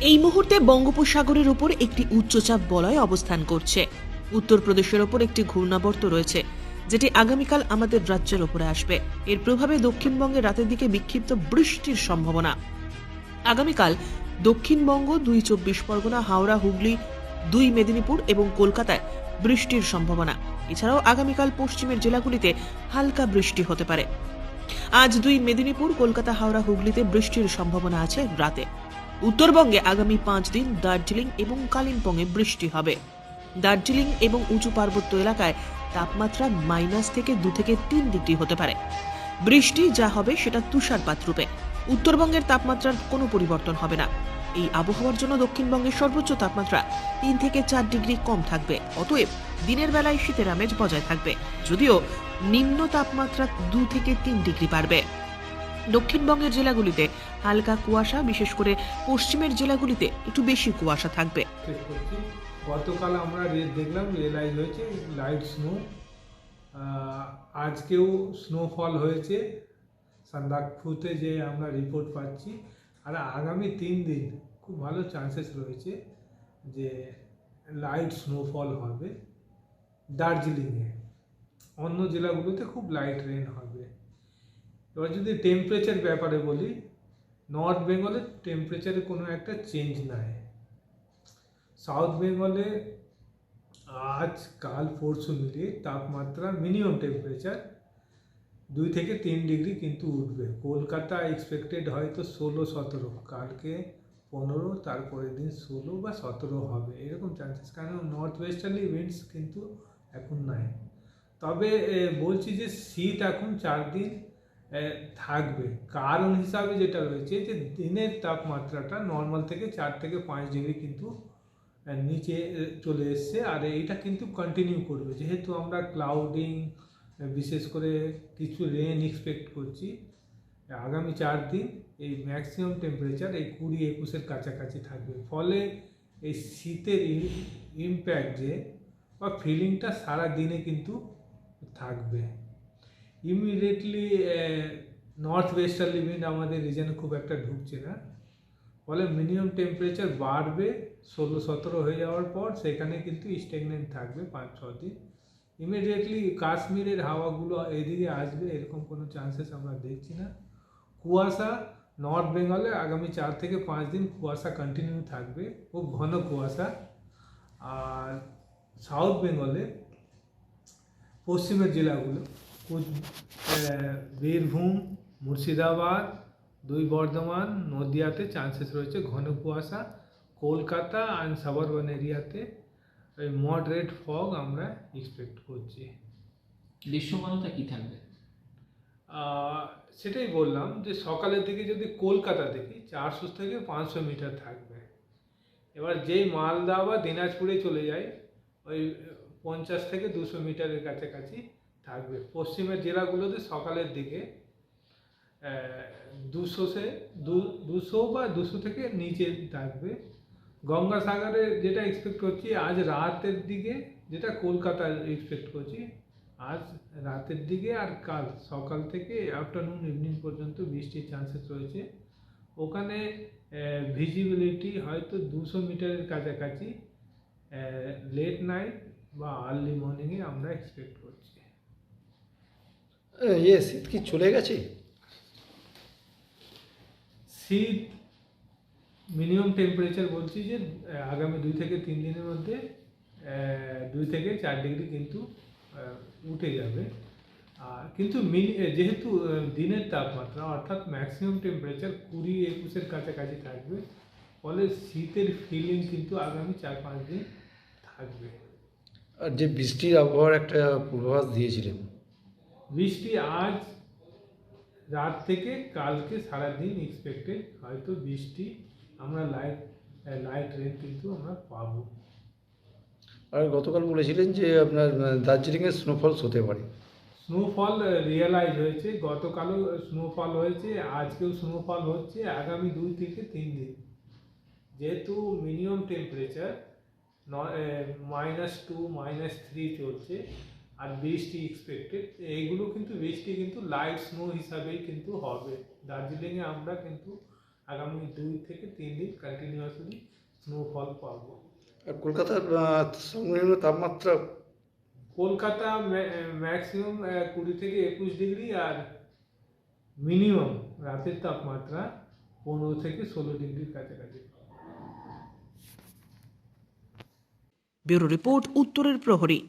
এই মুহূর্তে বঙ্গোপসাগরের উপর একটি উচ্চচাপ বলয় অবস্থান করছে। উত্তরপ্রদেশের ওপর একটি ঘূর্ণাবর্ত রয়েছে, যেটি আগামীকাল আমাদের রাজ্যের ওপরে আসবে। এর প্রভাবে দক্ষিণবঙ্গে রাতের দিকে বিক্ষিপ্ত বৃষ্টির সম্ভাবনা। আগামীকাল দক্ষিণবঙ্গ, 2 চব্বিশ পরগনা, হাওড়া, হুগলি, 2 মেদিনীপুর এবং কলকাতায় বৃষ্টির সম্ভাবনা। এছাড়াও আগামীকাল পশ্চিমের জেলাগুলিতে হালকা বৃষ্টি হতে পারে। আজ 2 মেদিনীপুর, কলকাতা, হাওড়া, হুগলিতে বৃষ্টির সম্ভাবনা আছে রাতে। উত্তরবঙ্গে আগামী 5 দিন দার্জিলিং এবং কালিম্পংয়ে বৃষ্টি হবে। দার্জিলিং এবং উঁচু পার্বত্য এলাকায় তাপমাত্রা মাইনাস থেকে 2 থেকে 3 ডিগ্রি হতে পারে। বৃষ্টি যা হবে সেটা তুষারপাত রূপে। উত্তরবঙ্গের তাপমাত্রার কোনো পরিবর্তন হবে না। এই আবহাওয়ার জন্য দক্ষিণবঙ্গের সর্বোচ্চ তাপমাত্রা 3 থেকে 4 ডিগ্রি কম থাকবে। অতএব দিনের বেলায় শীতের আমেজ বজায় থাকবে, যদিও নিম্ন তাপমাত্রা 2 থেকে 3 ডিগ্রি বাড়বে। দক্ষিণবঙ্গের জেলাগুলিতে হালকা কুয়াশা, বিশেষ করে পশ্চিমের জেলাগুলিতে একটু বেশি কুয়াশা থাকবে। গতকাল আমরা দেখলাম রিয়েলাইজ হয়েছে লাইট স্নো, আজকেও স্নোফল হয়েছে সান্দাকফুতে, যে আমরা রিপোর্ট পাচ্ছি। আর আগামী 3 দিন খুব ভালো চান্সেস রয়েছে যে লাইট স্নোফল হবে দার্জিলিংয়ে। অন্য জেলাগুলোতে খুব লাইট রেন হবে। এবার যদি টেম্পারেচার ব্যাপারে বলি, নর্থ বেঙ্গলে টেম্পারেচারে কোনো একটা চেঞ্জ নাই। সাউথ বেঙ্গলে আজ কাল পরশু মিলিয়ে তাপমাত্রা মিনিমাম টেম্পারেচার 2 থেকে 3 ডিগ্রি কিন্তু উঠবে। কলকাতা এক্সপেক্টেড হয়তো 16-17, কালকে 15, তারপরের দিন 16 বা 17 হবে, এরকম চান্সেস। কারণ নর্থ ওয়েস্টার্লি উইন্ডস কিন্তু এখন নাই। তবে বলছি যে শীত এখন 4 দিন থাকবে। কারণ হিসাবে যেটা রয়েছে যে দিনের তাপমাত্রাটা নর্মাল থেকে 4 থেকে 5 ডিগ্রি কিন্তু নিচে চলে এসছে। আর এইটা কিন্তু কন্টিনিউ করবে, যেহেতু আমরা ক্লাউডিং, বিশেষ করে কিছু রেন এক্সপেক্ট করছি। আগামী 4 দিন এই ম্যাক্সিমাম টেম্পারেচার এই 20-21-এর কাছাকাছি থাকবে। ফলে এই শীতের ইম্প্যাক্ট যে বা ফিলিংটা সারা দিনে কিন্তু থাকবে। ইমিডিয়েটলি নর্থ ওয়েস্টার্লি উইন্ড আমাদের রিজনে খুব একটা ঢুকছে না, ফলে মিনিমাম টেম্পারেচার বাড়বে 16-17 হয়ে যাওয়ার পর, সেখানে কিন্তু স্ট্যাগনেন্ট থাকবে 5-6 দিন। ইমিডিয়েটলি কাশ্মীরের হাওয়াগুলো এদিকে আসবে এরকম কোনো চান্সেস আমরা দেখছি না। কুয়াশা নর্থ বেঙ্গলে আগামী 4 থেকে 5 দিন কুয়াশা কন্টিনিউ থাকবে, খুব ঘন কুয়াশা। আর সাউথ বেঙ্গলে পশ্চিমের জেলাগুলো বীরভূম, মুর্শিদাবাদ, 2 বর্ধমান, নদিয়াতে চান্সেস রয়েছে ঘন কুয়াশা। কলকাতা অ্যান্ড সাবারবান এরিয়াতে মডারেট ফগ আমরা এক্সপেক্ট করছি। দৃশ্যমানতা কি থাকবে? সেটাই বললাম যে সকালের দিকে যদি কলকাতা দেখি 400 থেকে 500 মিটার থাকবে। এবার যেই মালদা বা দিনাজপুরে চলে যায় ওই 50 থেকে 200 মিটারের কাছাকাছি থাকবে। পশ্চিমের জেলাগুলোতে সকালের দিকে 200 বা 200 থেকে নিচে থাকবে। গঙ্গাসাগরে যেটা এক্সপেক্ট করছি আজ রাতের দিকে, যেটা কলকাতা এক্সপেক্ট করছি আজ রাতের দিকে, আর কাল সকাল থেকে আফটারনুন ইভিনিং পর্যন্ত বৃষ্টির চান্সেস রয়েছে। ওখানে ভিজিবিলিটি হয়তো 200 মিটারের কাছাকাছি লেট নাইট বা আর্লি মর্নিংয়ে আমরা এক্সপেক্ট করছি। শীত কি চলে গেছে? শীত মিনিমাম টেম্পারেচার বলছি যে আগামী 2 থেকে 3 দিনের মধ্যে 2 থেকে 4 ডিগ্রি কিন্তু উঠে যাবে। আর কিন্তু যেহেতু দিনের তাপমাত্রা অর্থাৎ ম্যাক্সিমাম টেম্পারেচার 20-21-এর কাছাকাছি থাকবে, ফলে শীতের ফিলিং কিন্তু আগামী 4-5 দিন থাকবে। আর যে বৃষ্টির আবহাওয়ার একটা পূর্বাভাস দিয়েছিলেন, বৃষ্টি আজ রাত থেকে কালকে সারাদিন এক্সপেক্টেড, হয়তো বৃষ্টি আমরা লাইট রেন কিন্তু আমরা পাবো। আর গতকাল বলেছিলেন যে আপনার দার্জিলিংয়ে স্নোফলস হতে পারে। স্নোফল রিয়েলাইজ হয়েছে, গতকালও স্নোফল হয়েছে, আজকেও স্নোফল হচ্ছে আগামী 2 থেকে 3 দিন। যেহেতু মিনিমাম টেম্পারেচার -2 -3 চলছে আর বৃষ্টি এক্সপেক্টেড, এইগুলো কিন্তু বৃষ্টি কিন্তু লাইট স্নো হিসাবেই কিন্তু হবে। দার্জিলিংয়ে আমরা কিন্তু আগামী 2 থেকে 3 দিন কন্টিনিউয়াসলি স্নোফল পাবো। আর কলকাতার সর্বনিম্ন তাপমাত্রা কলকাতা ম্যাক্সিমাম 20 থেকে 21 ডিগ্রি, আর মিনিমাম রাতের তাপমাত্রা 15 থেকে 16 ডিগ্রির কাছাকাছি। ব্যুরো রিপোর্ট, উত্তরের প্রহরী।